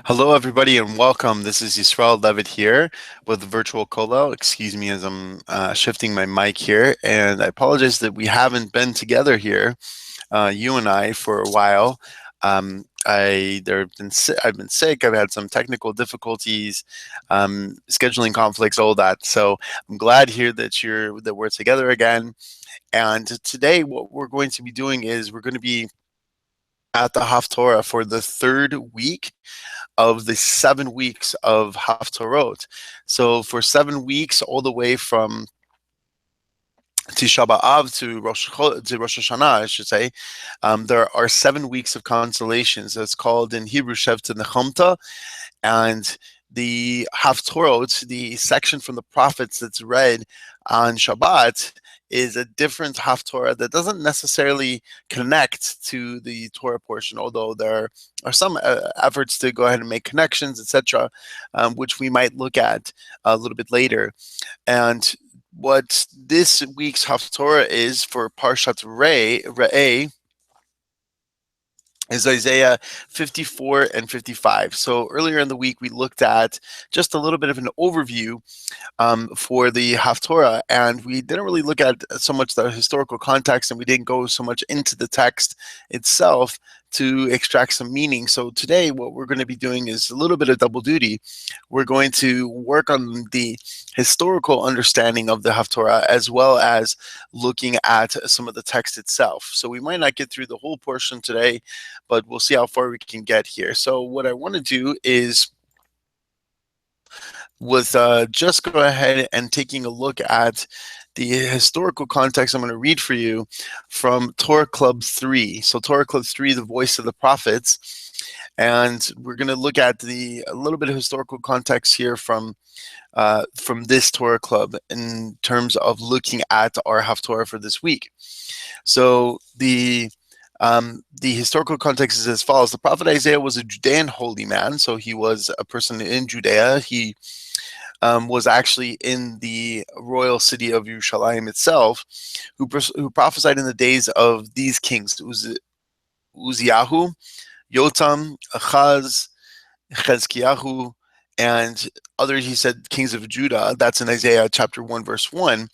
Hello, everybody, and welcome. This is Yisrael Levitt here with Virtual Kollel. Excuse me as I'm shifting my mic here, and I apologize that we haven't been together here, you and I, for a while. I've been sick. I've had some technical difficulties, scheduling conflicts, all that. So I'm glad here that we're together again. And today, what we're going to be doing is we're going to be at the Haftorah for the third week of the 7 weeks of Haftorot. So for 7 weeks, all the way from Tisha B'Av to Rosh Hashana, I should say, there are 7 weeks of consolation. So it's called in Hebrew Shevta Nechomta, and the Haftorot, the section from the prophets that's read on Shabbat, is a different Haftorah that doesn't necessarily connect to the Torah portion, although there are some efforts to go ahead and make connections, etc., which we might look at a little bit later. And what this week's Haftorah is for Parashat Re'eh is Isaiah 54 and 55. So earlier in the week, we looked at just a little bit of an overview for the Haftorah, and we didn't really look at so much the historical context, and we didn't go so much into the text itself to extract some meaning. So today, what we're going to be doing is a little bit of double duty. We're going to work on the historical understanding of the Haftorah, as well as looking at some of the text itself. So we might not get through the whole portion today, but we'll see how far we can get here. So what I want to do is just go ahead and taking a look at the historical context. I'm going to read for you from Torah Club 3. So Torah Club 3, the voice of the prophets. And we're going to look at a little bit of historical context here from this Torah Club in terms of looking at our Haftorah for this week. So the historical context is as follows. The prophet Isaiah was a Judean holy man, so he was a person in Judea. He was actually in the royal city of Yerushalayim itself, who prophesied in the days of these kings, Uzziah, Yotam, Achaz, Chezkiyahu, and others. He said kings of Judah. That's in Isaiah chapter 1, verse 1.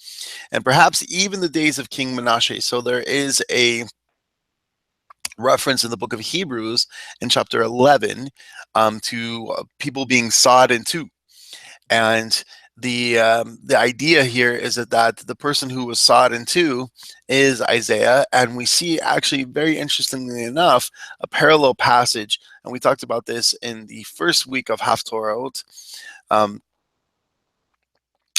And perhaps even the days of King Manasseh. So there is a reference in the book of Hebrews in chapter 11 to people being sawed in two. And the idea here is that the person who was sawed in two is Isaiah, and we see, actually, very interestingly enough, a parallel passage, and we talked about this in the first week of Haftorah. And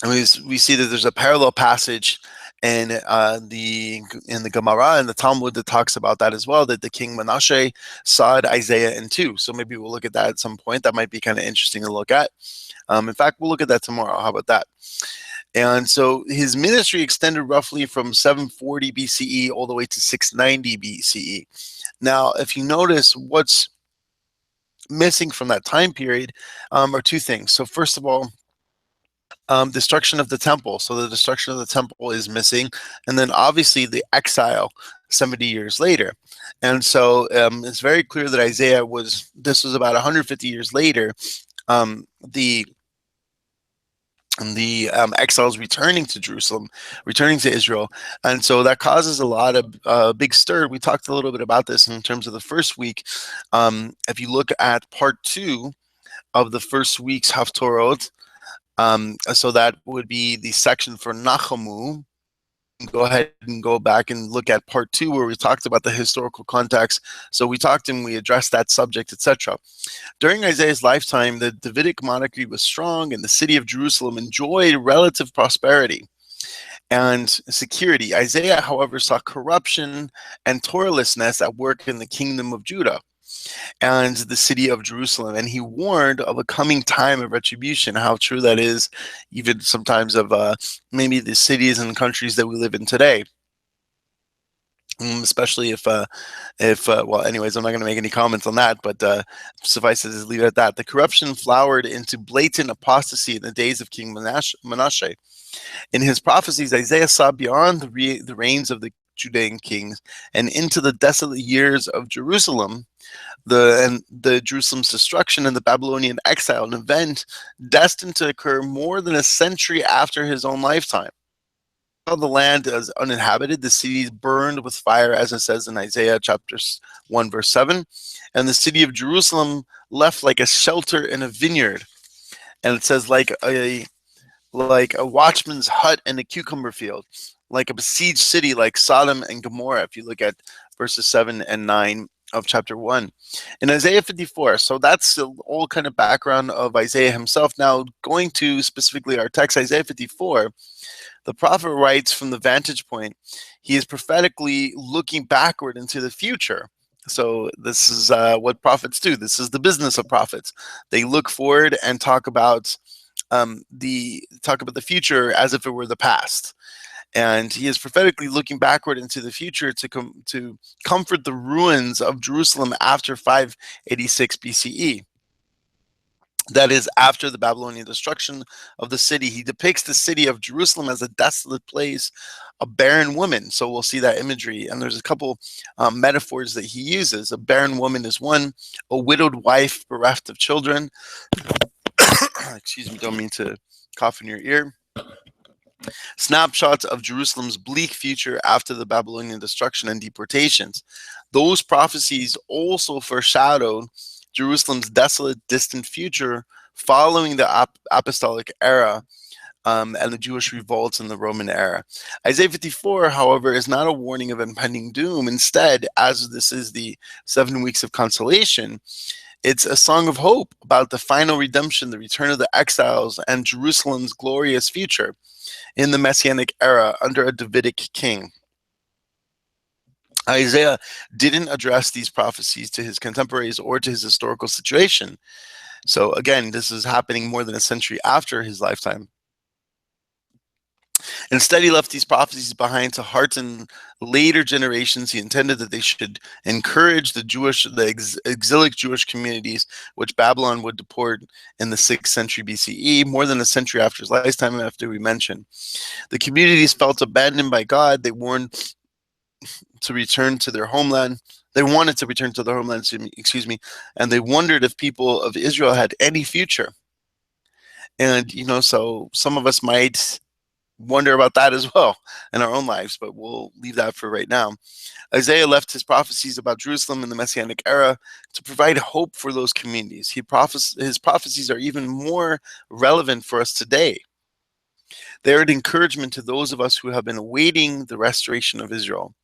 we see that there's a parallel passage in the Gemara and the Talmud that talks about that as well, that the king Manasseh sawed Isaiah in two. So maybe we'll look at that at some point. That might be kind of interesting to look at. In fact, we'll look at that tomorrow. How about that? And so his ministry extended roughly from 740 BCE all the way to 690 BCE. Now, if you notice, what's missing from that time period are two things. So first of all, destruction of the temple. So the destruction of the temple is missing. And then obviously the exile 70 years later. And so it's very clear that this was about 150 years later. The exiles returning to Jerusalem, returning to Israel. And so that causes a lot of big stir. We talked a little bit about this in terms of the first week. If you look at part 2 of the first week's Haftorot, so that would be the section for Nachamu. Go ahead and go back and look at part 2 where we talked about the historical context. So we talked and we addressed that subject, etc. During Isaiah's lifetime, the Davidic monarchy was strong and the city of Jerusalem enjoyed relative prosperity and security. Isaiah, however, saw corruption and Torahlessness at work in the kingdom of Judah and the city of Jerusalem, and he warned of a coming time of retribution. How true that is, even sometimes of maybe the cities and countries that we live in today. Especially if well, anyways, I'm not going to make any comments on that, but suffice it to leave it at that. The corruption flowered into blatant apostasy in the days of King Manasseh. In his prophecies, Isaiah saw beyond the reigns of the Judean kings, and into the desolate years of Jerusalem, the Jerusalem's destruction and the Babylonian exile, an event destined to occur more than a century after his own lifetime. While the land is uninhabited, the city burned with fire, as it says in Isaiah chapter 1, verse 7, and the city of Jerusalem left like a shelter in a vineyard. And it says like a watchman's hut in a cucumber field, like a besieged city like Sodom and Gomorrah, if you look at verses 7 and 9 of chapter 1. In Isaiah 54, so that's the whole kind of background of Isaiah himself. Now, going to specifically our text, Isaiah 54, the prophet writes from the vantage point. He is prophetically looking backward into the future. So this is what prophets do. This is the business of prophets. They look forward and talk about the future as if it were the past. And he is prophetically looking backward into the future to comfort the ruins of Jerusalem after 586 BCE. That is, after the Babylonian destruction of the city. He depicts the city of Jerusalem as a desolate place, a barren woman. So we'll see that imagery. And there's a couple metaphors that he uses. A barren woman is one, a widowed wife bereft of children. Excuse me, don't mean to cough in your ear. Snapshots of Jerusalem's bleak future after the Babylonian destruction and deportations. Those prophecies also foreshadowed Jerusalem's desolate, distant future following the apostolic era and the Jewish revolts in the Roman era. Isaiah 54, however, is not a warning of impending doom. Instead, as this is the 7 weeks of consolation, it's a song of hope about the final redemption, the return of the exiles, and Jerusalem's glorious future in the Messianic era under a Davidic king. Isaiah didn't address these prophecies to his contemporaries or to his historical situation. So again, this is happening more than a century after his lifetime. Instead, he left these prophecies behind to hearten later generations. He intended that they should encourage the exilic Jewish communities, which Babylon would deport in the 6th century BCE, more than a century after his lifetime, after we mentioned. The communities felt abandoned by God. They warned to return to their homeland. They wanted to return to their homeland, and they wondered if people of Israel had any future. And, so some of us might wonder about that as well in our own lives, but we'll leave that for right now. Isaiah left his prophecies about Jerusalem in the Messianic era to provide hope for those communities. His prophecies are even more relevant for us today. They're an encouragement to those of us who have been awaiting the restoration of Israel,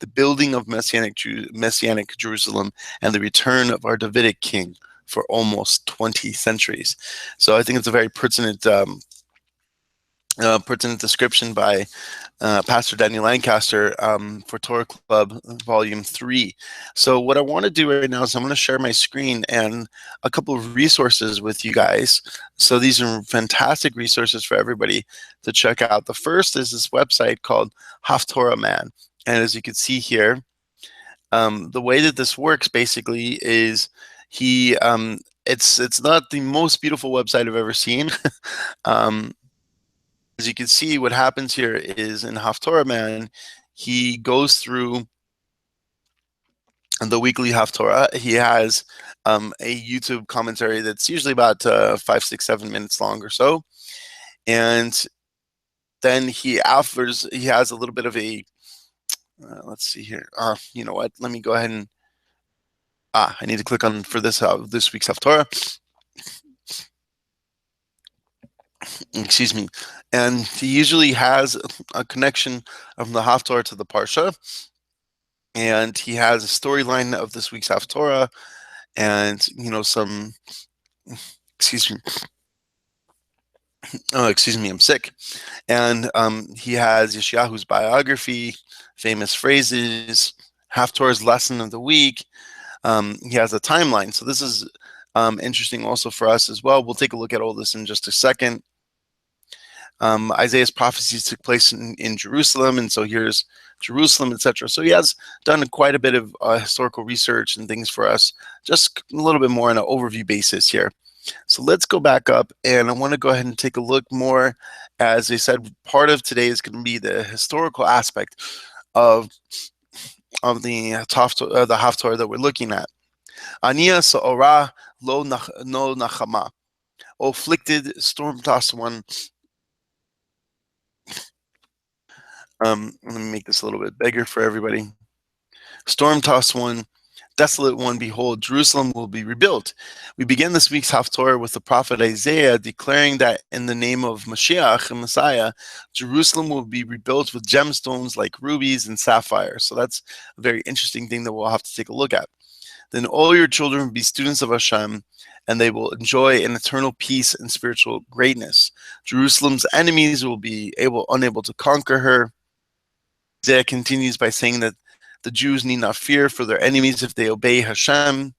the building of Messianic Jerusalem, and the return of our Davidic king for almost 20 centuries. So I think it's a very pertinent description by Pastor Daniel Lancaster for Torah Club Volume 3. So what I want to do right now is I'm going to share my screen and a couple of resources with you guys. So these are fantastic resources for everybody to check out. The first is this website called Haftorah Man. And as you can see here, the way that this works basically is it's not the most beautiful website I've ever seen. As you can see, what happens here is in Haftorah Man, he goes through the weekly Haftorah. He has a YouTube commentary that's usually about 5, 6, 7 minutes long or so. And then he has a little bit of a, let's see here. You know what? Let me go ahead and, I need to click on for this week's Haftorah. Excuse me. And he usually has a connection from the Haftorah to the Parsha. And he has a storyline of this week's Haftorah and, some, excuse me. Oh, excuse me, I'm sick. And he has Yeshayahu's biography, famous phrases, Haftorah's lesson of the week. He has a timeline. So this is interesting also for us as well. We'll take a look at all this in just a second. Isaiah's prophecies took place in Jerusalem, and so here's Jerusalem, etc. So he has done quite a bit of historical research and things for us, just a little bit more on an overview basis here. So let's go back up, and I want to go ahead and take a look more. As I said, part of today is going to be the historical aspect of the Haftorah that we're looking at. Ania Sa'ora lo no nachama. O afflicted, storm-tossed one. Let me make this a little bit bigger for everybody. Storm-tossed one, desolate one, behold, Jerusalem will be rebuilt. We begin this week's Haftorah with the prophet Isaiah declaring that in the name of Mashiach and Messiah, Jerusalem will be rebuilt with gemstones like rubies and sapphires. So that's a very interesting thing that we'll have to take a look at. Then all your children will be students of Hashem, and they will enjoy an eternal peace and spiritual greatness. Jerusalem's enemies will be unable to conquer her. Isaiah continues by saying that the Jews need not fear for their enemies if they obey Hashem.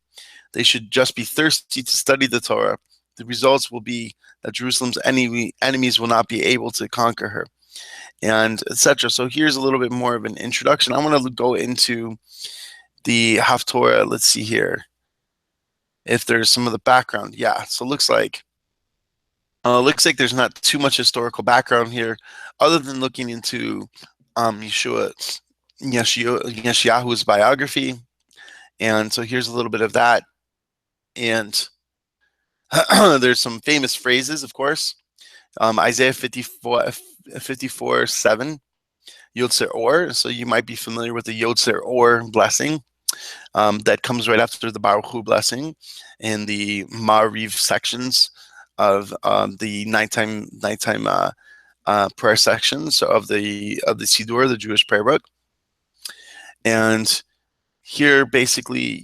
They should just be thirsty to study the Torah. The results will be that Jerusalem's enemies will not be able to conquer her, and etc. So here's a little bit more of an introduction. I want to go into the Haftorah. Let's see here if there's some of the background. Yeah, so it looks like there's not too much historical background here, other than looking into Yeshayahu's biography. And so here's a little bit of that. And there's some famous phrases, of course. Isaiah 54:7, Yotzer Or. So you might be familiar with the Yotzer Or blessing that comes right after the Baruch Hu blessing in the Ma'ariv sections of the nighttime prayer sections of the Siddur, the Jewish prayer book. And here, basically,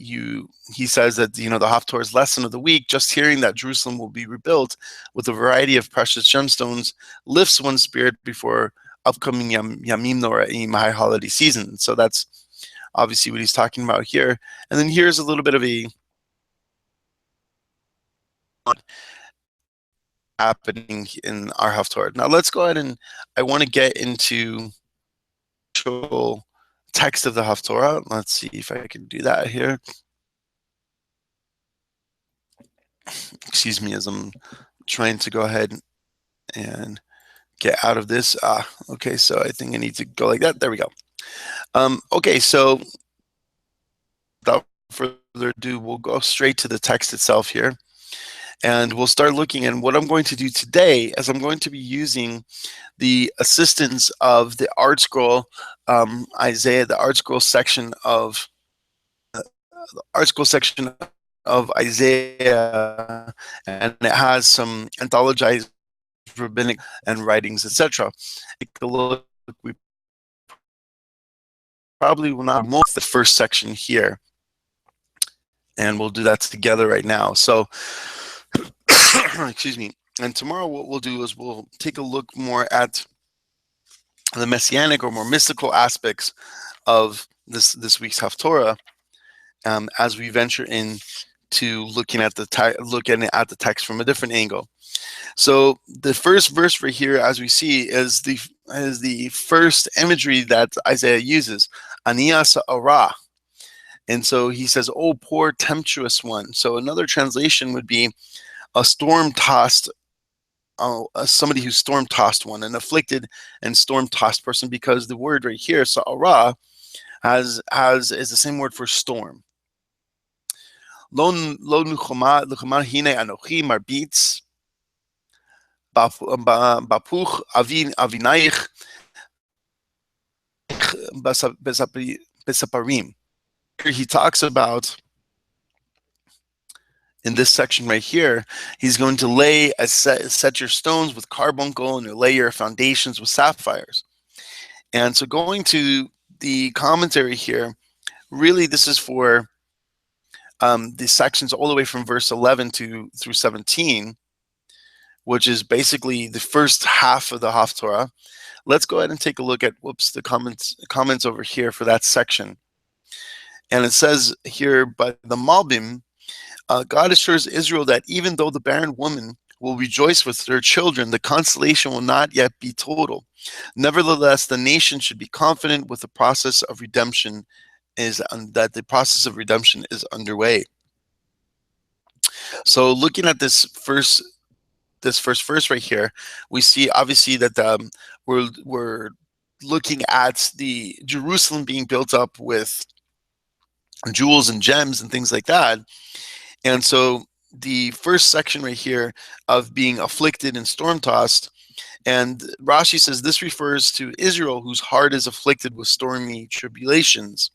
he says that the Haftorah's lesson of the week, just hearing that Jerusalem will be rebuilt with a variety of precious gemstones, lifts one's spirit before upcoming Yamim Noraim, high holiday season. So that's obviously what he's talking about here. And then here's a little bit of a happening in our Haftorah. Now let's go ahead and I want to get into the text of the Haftorah. Let's see if I can do that here. Excuse me as I'm trying to go ahead and get out of this. Okay, so I think I need to go like that. There we go. Okay, so without further ado, we'll go straight to the text itself here. And we'll start looking at what I'm going to do today, as I'm going to be using the assistance of the Art Scroll Isaiah, the Art Scroll section of Isaiah, and it has some anthologized rabbinic and writings, etc. Take a look. We probably will not most the first section here, and we'll do that together right now. So. Excuse me. And tomorrow what we'll do is we'll take a look more at the Messianic or more mystical aspects of this week's Haftorah as we venture into looking at the text from a different angle. So the first verse right here, as we see, is the first imagery that Isaiah uses, Ania Sa'ara. And so he says, "Oh, poor tempestuous one." So another translation would be a storm-tossed, somebody who's storm-tossed one, an afflicted and storm-tossed person, because the word right here, sa'ara, is the same word for storm. Lo nuchama hine anochi marbitz bapuch avinaich besaparim. Here he talks about, in this section right here, he's going to set your stones with carbuncle and lay your foundations with sapphires. And so going to the commentary here, really this is for the sections all the way from verse 11 through 17, which is basically the first half of the Haftorah. Let's go ahead and take a look at the comments over here for that section. And it says here, but the Malbim, God assures Israel that even though the barren woman will rejoice with her children, the consolation will not yet be total. Nevertheless, the nation should be confident with the process of redemption that the process of redemption is underway. So looking at this first verse right here, we see obviously that we're looking at the Jerusalem being built up with jewels and gems and things like that. And so the first section right here of being afflicted and storm-tossed, and Rashi says this refers to Israel, whose heart is afflicted with stormy tribulations,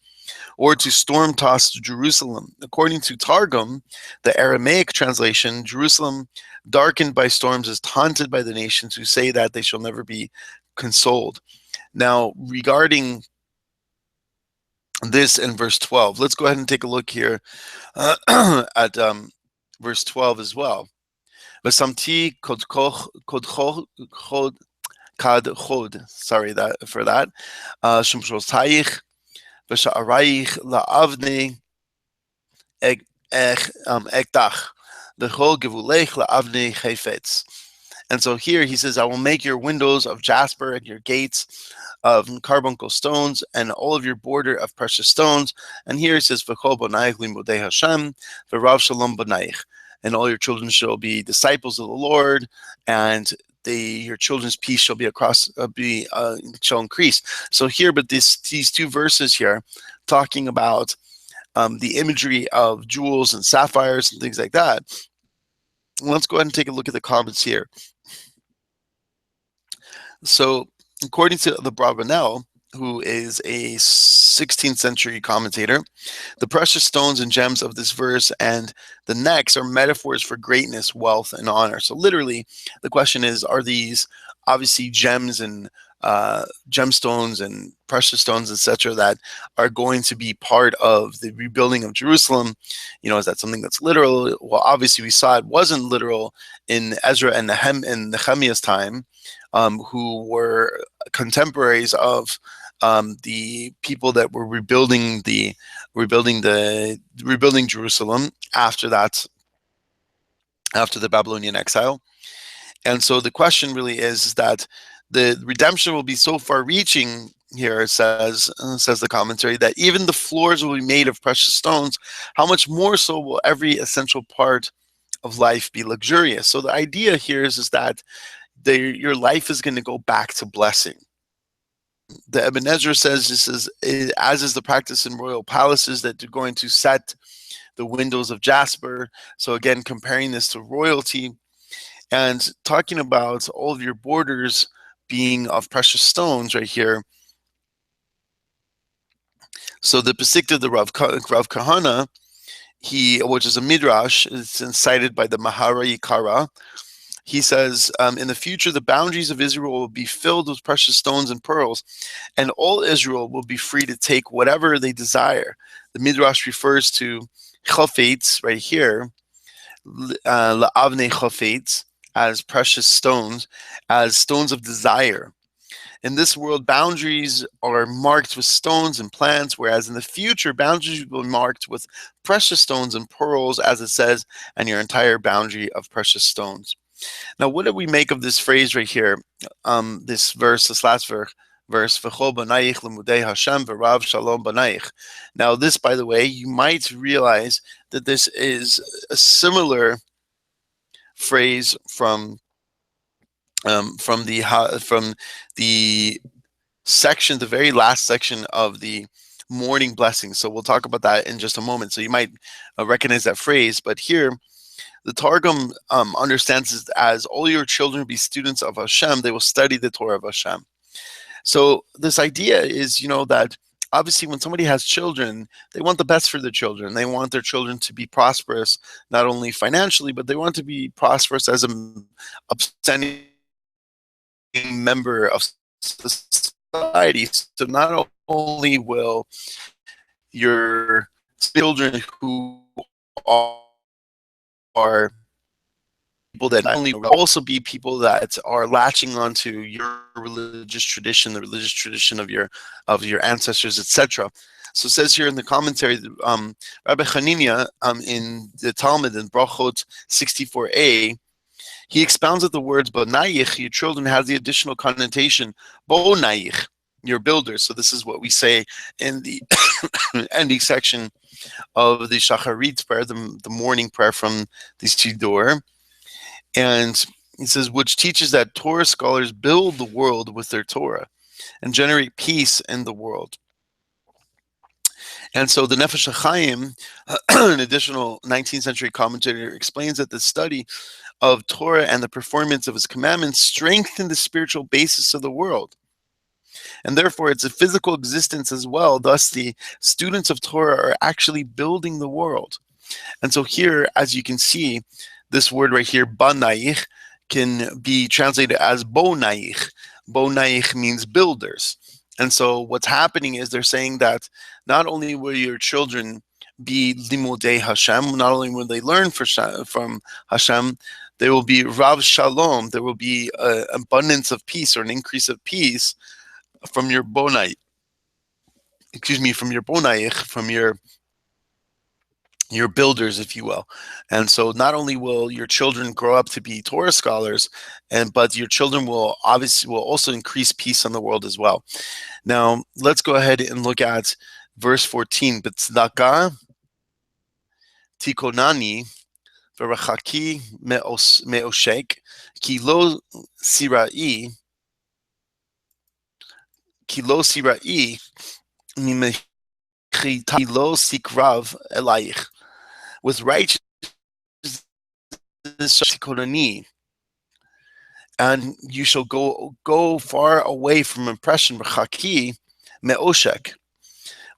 or to storm-tossed Jerusalem. According to Targum, the Aramaic translation, Jerusalem darkened by storms is taunted by the nations who say that they shall never be consoled. Now, regarding this in verse 12, let's go ahead and take a look here at verse 12 as well. V'samti kad chod, sorry for that. Shumshosayich v'sha'arayich la'avnei ektach v'chol gevulech la'avnei chayfetz. And so here he says, I will make your windows of jasper and your gates of carbuncle stones and all of your border of precious stones. And here he says, v'chol bonaich limudei Hashem v'rav shalom bonaich. And all your children shall be disciples of the Lord, and your children's peace shall shall increase. So here, but these two verses here, talking about the imagery of jewels and sapphires and things like that. Let's go ahead and take a look at the comments here. So, according to the Brabanel, who is a 16th century commentator, the precious stones and gems of this verse and the next are metaphors for greatness, wealth, and honor. So literally, the question is, are these obviously gems and gemstones and precious stones, etc., that are going to be part of the rebuilding of Jerusalem? You know, is that something that's literal? Well, obviously, we saw it wasn't literal in Ezra and Nehemiah's time, who were contemporaries of the people that were rebuilding Jerusalem after the Babylonian exile. And so the question really is that the redemption will be so far-reaching here, it says the commentary, that even the floors will be made of precious stones. How much more so will every essential part of life be luxurious? So the idea here is that your life is going to go back to blessing. The Ibn Ezra says this is, as is the practice in royal palaces, that they're going to set the windows of jasper. So again, comparing this to royalty and talking about all of your borders being of precious stones right here. So the Pesik of the Rav Kahana, which is a midrash, is cited by the Mahara Yikara. He says, in the future, the boundaries of Israel will be filled with precious stones and pearls, and all Israel will be free to take whatever they desire. The midrash refers to chafetz right here, la'avnei chafetz, as precious stones, as stones of desire. In this world, boundaries are marked with stones and plants, whereas in the future, boundaries will be marked with precious stones and pearls, as it says, and your entire boundary of precious stones. Now, what do we make of this phrase right here? This last verse, V'chol b'naich lemudei Hashem v'rav shalom b'naich. Now, this, by the way, you might realize that this is a similar phrase from the section, the very last section of the morning blessing. So we'll talk about that in just a moment. So you might recognize that phrase, but here the Targum understands it as all your children will be students of Hashem. They will study the Torah of Hashem. So this idea is, that obviously when somebody has children, they want the best for their children. They want their children to be prosperous, not only financially, but they want to be prosperous as an upstanding member of society. So not only will your children who are people that not only will also be people that are latching onto your religious tradition, the religious tradition of your ancestors, etc. So it says here in the commentary, Rabbi Hanania in the Talmud in Brachot 64a, he expounds that the words "bonayich," your children, has the additional connotation "bonayich," your builders. So this is what we say in the ending section of the Shacharit prayer, the morning prayer from the Siddur. And it says, which teaches that Torah scholars build the world with their Torah. and generate peace in the world. And so the Nefesh HaChaim, an additional 19th century commentator, explains that the study of Torah and the performance of his commandments strengthen the spiritual basis of the world. And therefore, it's a physical existence as well. Thus, the students of Torah are actually building the world. And so here, as you can see, this word right here, banaich, can be translated as bonaich. Bonaich means builders. And so what's happening is they're saying that not only will your children be limudei Hashem, not only will they learn from Hashem, there will be Rav Shalom, there will be an abundance of peace or an increase of peace from your bonaich, from your builders, if you will. And so not only will your children grow up to be Torah scholars, but your children will also increase peace in the world as well. Now, let's go ahead and look at verse 14. B'tzedakah tikonani v'rachaki me'oshek ki lo sirai mimechita lo sikrav elayich. With righteousness, and you shall go far away from oppression. Chaki me'oshek.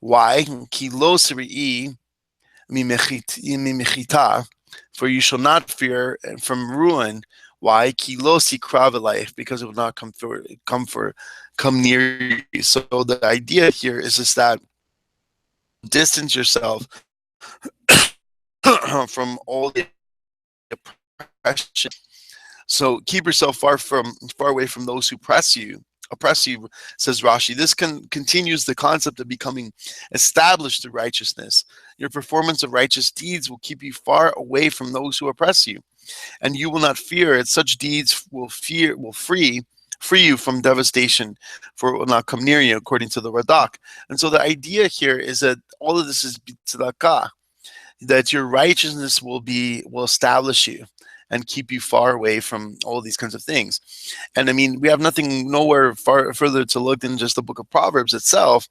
Why? Ki lo sirai mimechita. For you shall not fear from ruin. Why? Ki lo sikrav elayich. Because it will not come near you. So the idea here is just that distance yourself from all the oppression. So keep yourself far away from those who oppress you, says Rashi. This continues the concept of becoming established through righteousness. Your performance of righteous deeds will keep you far away from those who oppress you, and you will not fear it. Such deeds will free you from devastation, for it will not come near you, according to the Radak. And so the idea here is that all of this is tzedakah, that your righteousness will establish you and keep you far away from all these kinds of things. And I mean, we have nowhere further to look than just the book of Proverbs itself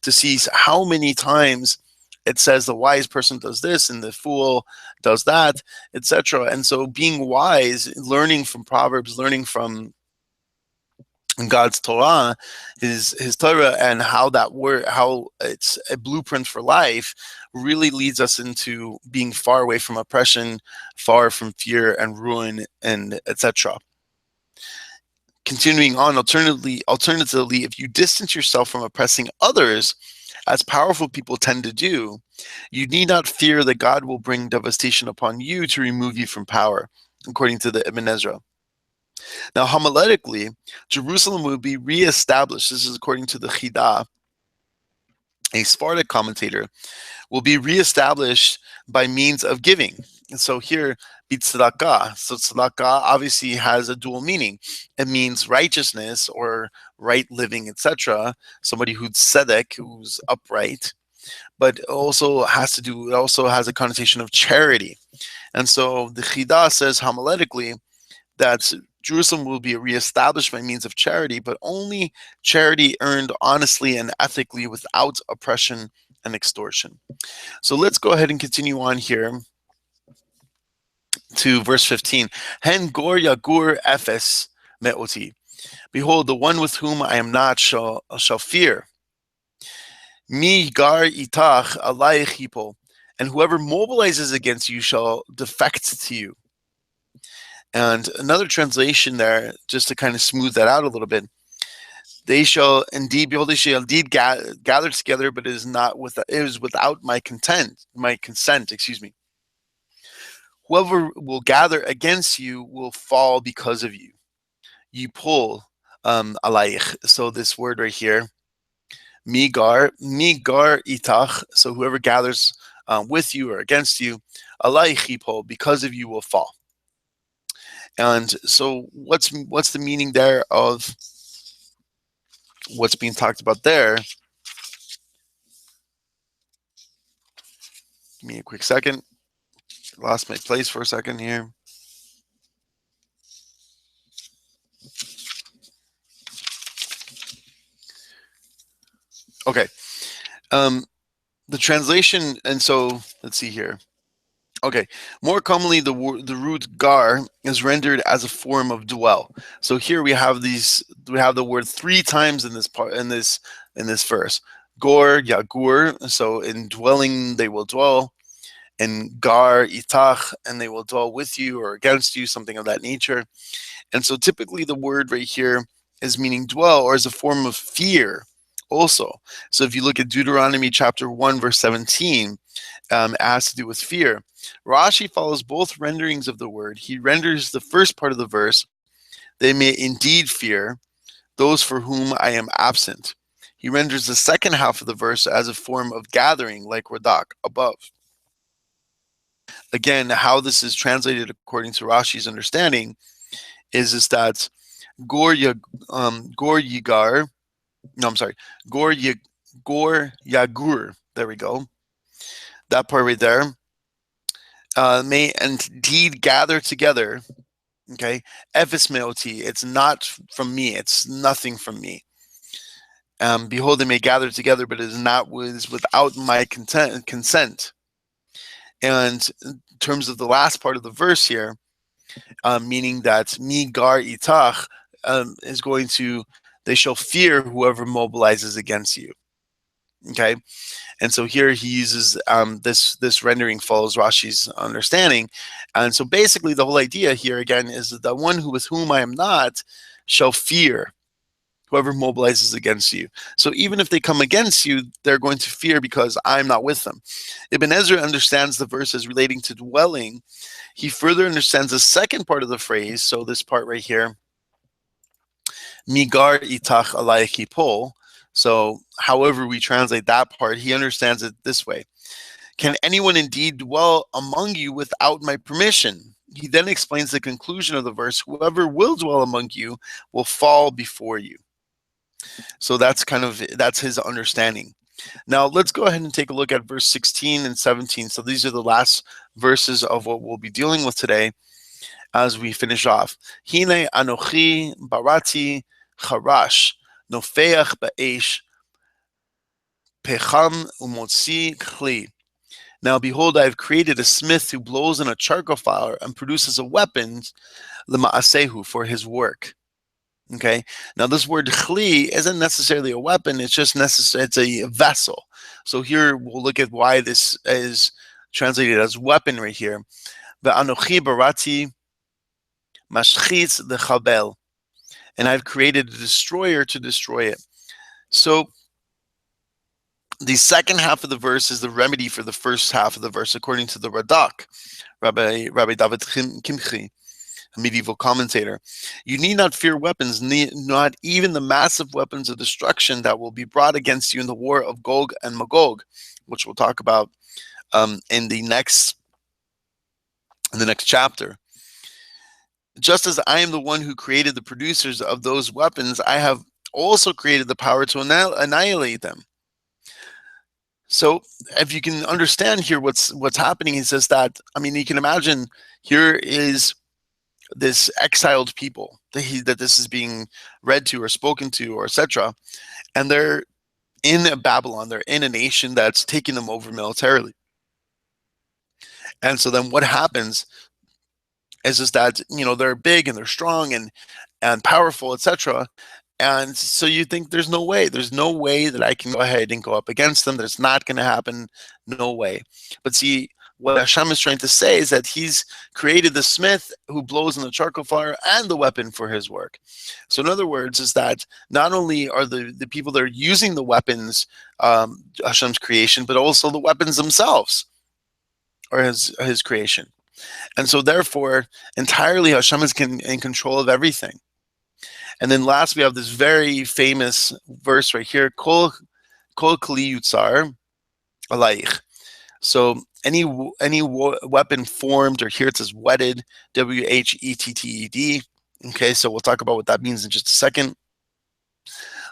to see how many times it says the wise person does this and the fool does that, etc. And so being wise, learning from Proverbs, learning from God's Torah, his Torah, and how it's a blueprint for life, really leads us into being far away from oppression, far from fear and ruin, and etc. Continuing on, alternatively, if you distance yourself from oppressing others, as powerful people tend to do, you need not fear that God will bring devastation upon you to remove you from power, according to the Ibn Ezra. Now, homiletically, Jerusalem will be reestablished. This is according to the Chidah, a Sephardic commentator, will be reestablished by means of giving. And so here, tzedakah. So tzedakah obviously has a dual meaning. It means righteousness or right living, etc. Somebody who's tzedek, who's upright. But it also has a connotation of charity. And so the Chidah says homiletically that Jerusalem will be reestablished by means of charity, but only charity earned honestly and ethically without oppression and extortion. So let's go ahead and continue on here to verse 15. Hen gor yagur ephes me'oti. Behold, the one with whom I am not shall fear. Mi gar itach alayich hipo. And whoever mobilizes against you shall defect to you. And another translation there, just to kind of smooth that out a little bit, they shall indeed gather together, but it is without my consent. Whoever will gather against you will fall because of you. You pull alayich. So this word right here, migar itach. So whoever gathers with you or against you, alayich yipol, because of you will fall. And so what's the meaning there of what's being talked about there? Give me a quick second. Lost my place for a second here. Okay. The translation, and so let's see here. Okay, more commonly, the root gar is rendered as a form of dwell. So here we have the word 3 times in this part in this verse. Gor yagur, so in dwelling they will dwell, and gar itach, and they will dwell with you or against you, something of that nature. And so typically the word right here is meaning dwell or as a form of fear also. So if you look at Deuteronomy chapter 1, verse 17, it has to do with fear. Rashi follows both renderings of the word. He renders the first part of the verse, they may indeed fear those for whom I am absent. He renders the second half of the verse as a form of gathering, like Radak, above. Again, how this is translated according to Rashi's understanding is that Gor Yigar, no, I'm sorry, Gor Yagur, there we go. That part right there. May indeed gather together. Okay, Ephes meoti. It's not from me. It's nothing from me. Behold, they may gather together, but it is not without my consent. And in terms of the last part of the verse here, meaning that mi gar itach is going to, they shall fear whoever mobilizes against you. Okay, and so here he uses this rendering follows Rashi's understanding, and so basically the whole idea here again is that the one who with whom I am not shall fear whoever mobilizes against you. So even if they come against you, they're going to fear because I'm not with them. Ibn Ezra understands the verses relating to dwelling. He further understands the second part of the phrase, so this part right here, Migar itach alayki pol. So however we translate that part, he understands it this way. Can anyone indeed dwell among you without my permission? He then explains the conclusion of the verse, whoever will dwell among you will fall before you. So that's his understanding. Now let's go ahead and take a look at verse 16 and 17. So these are the last verses of what we'll be dealing with today as we finish off. Hine anochi barati charash nofeach ba'esh pecham umotzi kli. Now behold, I have created a smith who blows in a charcoal fire and produces a weapon, l'ma'asehu, for his work. Okay. Now this word chli isn't necessarily a weapon; it's just it's a vessel. So here we'll look at why this is translated as weapon right here. Ve'anochi barati mashchitz lechabel, and I've created a destroyer to destroy it. So the second half of the verse is the remedy for the first half of the verse, according to the Radak, Rabbi David Kimchi, a medieval commentator. You need not fear weapons, not even the massive weapons of destruction that will be brought against you in the war of Gog and Magog, which we'll talk about in the next chapter. Just as I am the one who created the producers of those weapons, I have also created the power to annihilate them. So if you can understand here what's happening, he says that, I mean, you can imagine here is this exiled people that this is being read to or spoken to or etc. And they're in Babylon. They're in a nation that's taking them over militarily. And so then what happens is that, they're big and they're strong and powerful, etc. And so you think there's no way that I can go ahead and go up against them. That's not going to happen. No way. But see, what Hashem is trying to say is that he's created the smith who blows in the charcoal fire and the weapon for his work. So in other words, is that not only are the people that are using the weapons Hashem's creation, but also the weapons themselves are his creation. And so therefore, entirely Hashem is in control of everything. And then last, we have this very famous verse right here, Kol Kli Yutzar Alayich. So any weapon formed, or here it says wedded, Whetted. Okay, so we'll talk about what that means in just a second.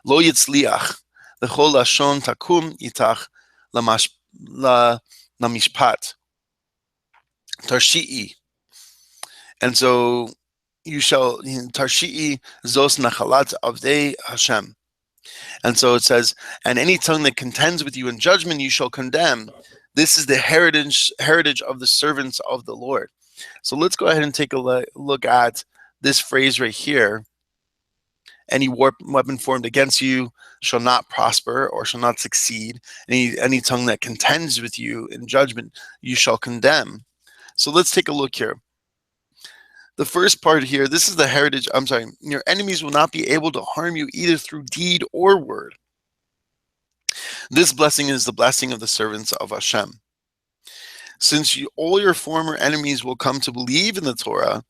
Lo Yitzliach, L'chol Lashon Takum Yitach Lamishpat Tarshi'i. And so you shall Tarshi'i Zos Nachalat Avdei Hashem. And so it says, and any tongue that contends with you in judgment you shall condemn. This is the heritage of the servants of the Lord. So let's go ahead and take a look at this phrase right here. Any weapon formed against you shall not prosper or shall not succeed. Any tongue that contends with you in judgment you shall condemn. So let's take a look here. The first part here, this is the heritage. I'm sorry, your enemies will not be able to harm you either through deed or word. This blessing is the blessing of the servants of Hashem. Since all your former enemies will come to believe in the Torah,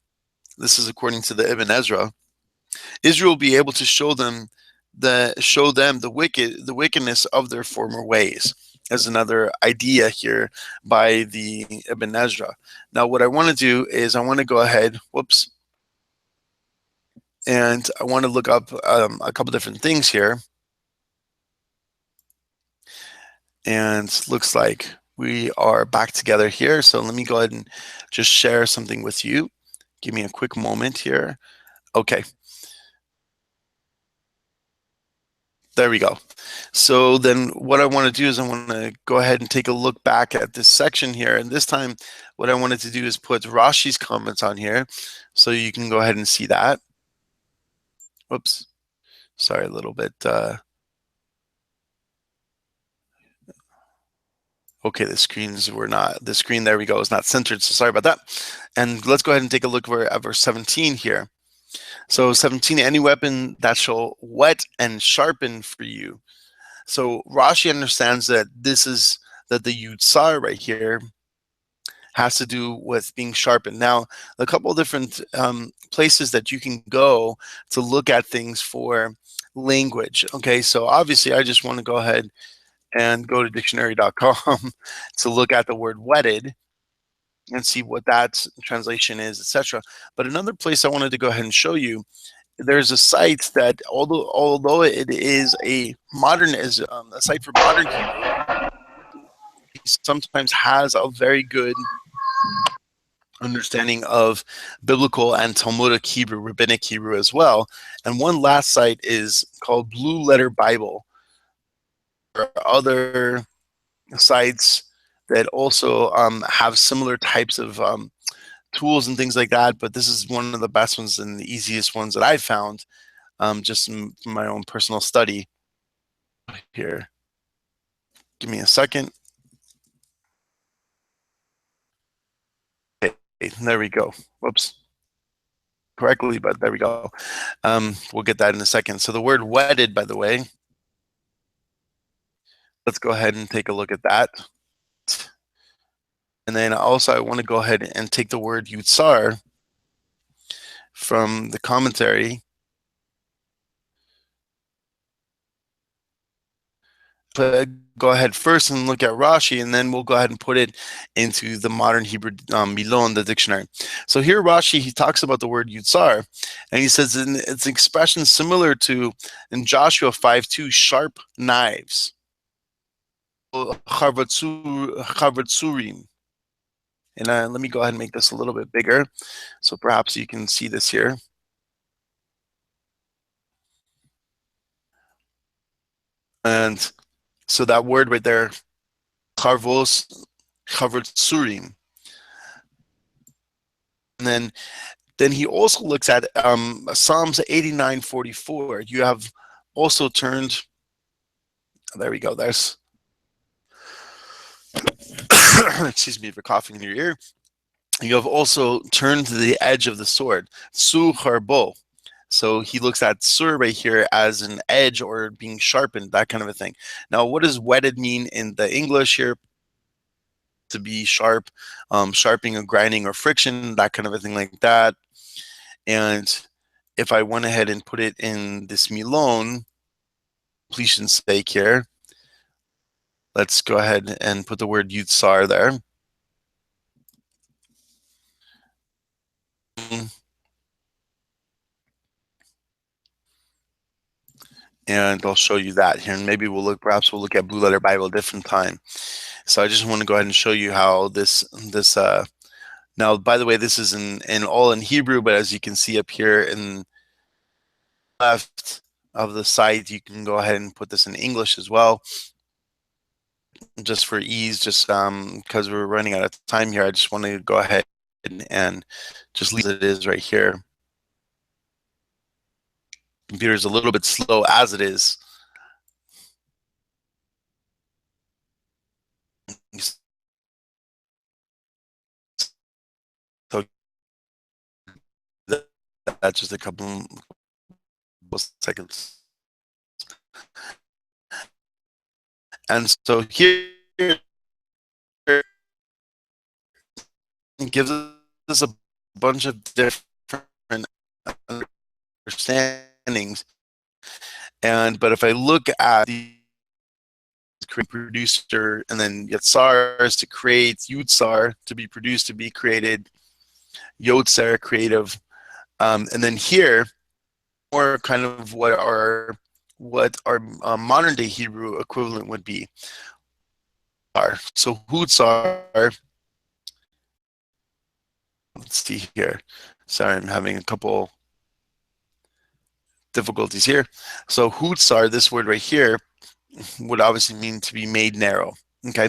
this is according to the Ibn Ezra, Israel will be able to show them the wickedness of their former ways. As another idea here by the Ibn Ezra. Now, what I want to do is I want to go ahead, and I want to look up a couple different things here. And looks like we are back together here. So let me go ahead and just share something with you. Give me a quick moment here. Okay. There we go. So then what I want to do is I want to go ahead and take a look back at this section here. And this time what I wanted to do is put Rashi's comments on here. So you can go ahead and see that. Whoops. Sorry, a little bit. Okay, the screen, there we go, is not centered. So sorry about that. And let's go ahead and take a look at verse 17 here. So 17, any weapon that shall whet and sharpen for you. So Rashi understands that the Yutzar right here has to do with being sharpened. Now, a couple of different places that you can go to look at things for language. Okay, so obviously I just want to go ahead and go to dictionary.com to look at the word wetted and see what that translation is, etc. But another place I wanted to go ahead and show you, there's a site that, although it is a site for modern Hebrew, sometimes has a very good understanding of biblical and Talmudic Hebrew, rabbinic Hebrew as well. And one last site is called Blue Letter Bible. There are other sites that also have similar types of tools and things like that, but this is one of the best ones and the easiest ones that I found, just from my own personal study. Here, give me a second. Okay, there we go. Whoops. Correctly, but there we go. We'll get that in a second. So the word wetted, by the way, let's go ahead and take a look at that. And then also I want to go ahead and take the word yutzar from the commentary. Go ahead first and look at Rashi, and then we'll go ahead and put it into the modern Hebrew Milon, the dictionary. So here Rashi, he talks about the word yutzar, and he says it's an expression similar to, in Joshua 5:2, sharp knives. Chavatsurim. And let me go ahead and make this a little bit bigger, so perhaps you can see this here. And so that word right there, chavatsurim. And then he also looks at Psalms 89:44. You have also turned, there we go, there's, excuse me for coughing in your ear. You have also turned to the edge of the sword, su harbo. So he looks at sur right here as an edge or being sharpened, that kind of a thing. Now, what does wetted mean in the English here? To be sharp, sharpening or grinding or friction, that kind of a thing like that. And if I went ahead and put it in this Milon, completion sake here, let's go ahead and put the word yutzar there. And I'll show you that here. And maybe perhaps we'll look at Blue Letter Bible a different time. So I just want to go ahead and show you how this now, by the way, this is all in Hebrew, but as you can see up here in left, the site. You can go ahead and put this in English as well, just for ease, just because we're running out of time here. I just want to go ahead and just leave it is right here. Computer's a little bit slow as it is. So that's just a couple seconds. And so here it gives us a bunch of different understandings. But if I look at the producer, and then Yatsar is to create, Yutsar to be produced, to be created, Yotzer creative, and then here more kind of what our modern day Hebrew equivalent would be. So Hutzar, let's see here. Sorry, I'm having a couple difficulties here. So Hutzar, this word right here, would obviously mean to be made narrow. Okay.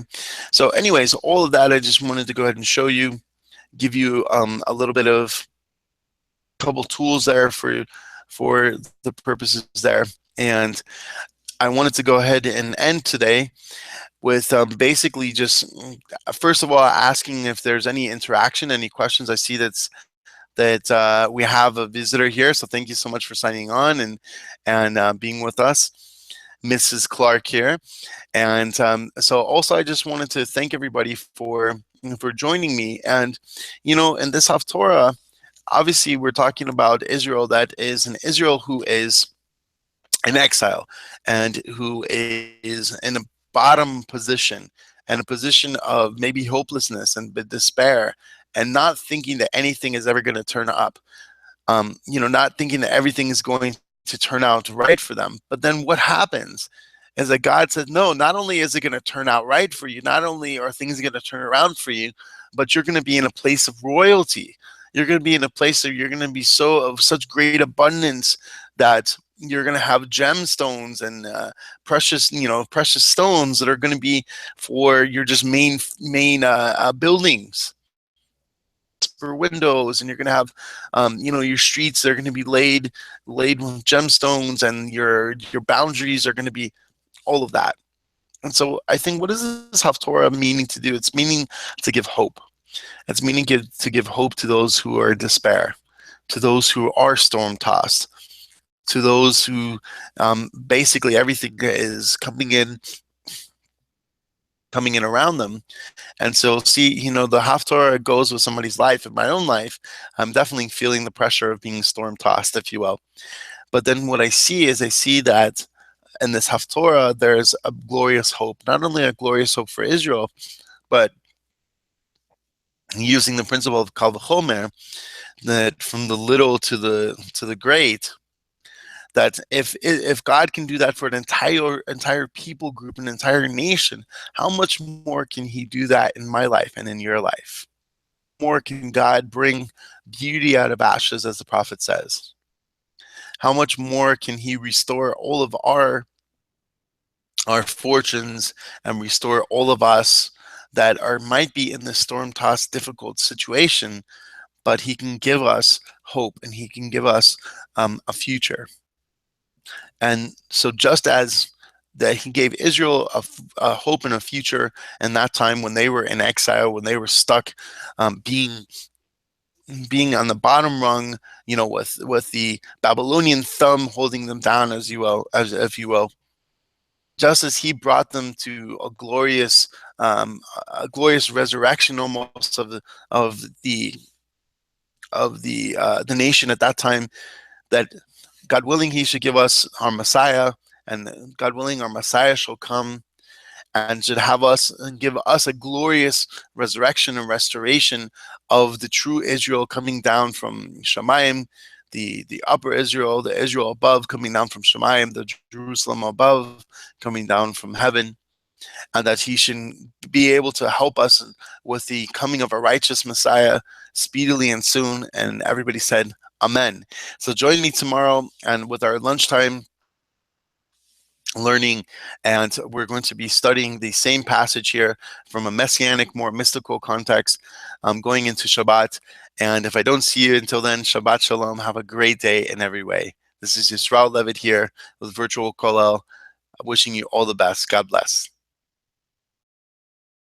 So anyways, all of that I just wanted to go ahead and show you, give you a little bit of couple tools there for the purposes there. And I wanted to go ahead and end today with basically just, first of all, asking if there's any interaction, any questions. I see that we have a visitor here, so thank you so much for signing on and being with us, Mrs. Clark here. And so also I just wanted to thank everybody for joining me. And in this Haftorah, obviously we're talking about Israel, that is an Israel who is in exile and who is in a bottom position, and a position of maybe hopelessness and despair, and not thinking that anything is ever going to turn up, not thinking that everything is going to turn out right for them. But then what happens is that God says, no, not only is it going to turn out right for you, not only are things going to turn around for you, but you're going to be in a place of royalty. You're going to be in a place where you're going to be of such great abundance that you're going to have gemstones and precious stones that are going to be for your just main buildings, for windows, and you're going to have your streets, they're going to be laid with gemstones, and your boundaries are going to be all of that. And so I think, what is this Haftorah meaning to do? It's meaning to give hope. It's meaning to give hope to those who are in despair, to those who are storm tossed, to those who basically everything is coming in around them. And so see, the Haftorah goes with somebody's life. In my own life, I'm definitely feeling the pressure of being storm tossed, if you will. But then what I see that in this Haftorah, there's a glorious hope, not only a glorious hope for Israel, but using the principle of Kal V'chomer, that from the little to the great, that if God can do that for an entire people group, an entire nation, how much more can He do that in my life and in your life? More can God bring beauty out of ashes, as the prophet says? How much more can He restore all of our fortunes and restore all of us that might be in this storm-tossed, difficult situation, but He can give us hope, and He can give us a future. And so just as that He gave Israel a hope and a future in that time when they were in exile, when they were stuck, being on the bottom rung, with the Babylonian thumb holding them down, if you will, just as He brought them to a glorious resurrection, almost, of the nation at that time, that God willing He should give us our Messiah, and God willing our Messiah shall come and should have us and give us a glorious resurrection and restoration of the true Israel coming down from Shemayim, the upper Israel, the Israel above coming down from Shemayim, the Jerusalem above coming down from heaven, and that He should be able to help us with the coming of a righteous Messiah speedily and soon. And everybody said, Amen. So join me tomorrow and with our lunchtime learning, and we're going to be studying the same passage here from a messianic, more mystical context, going into Shabbat. And if I don't see you until then, Shabbat Shalom. Have a great day in every way. This is Yisrael Levitt here with Virtual Kollel, wishing you all the best. God bless.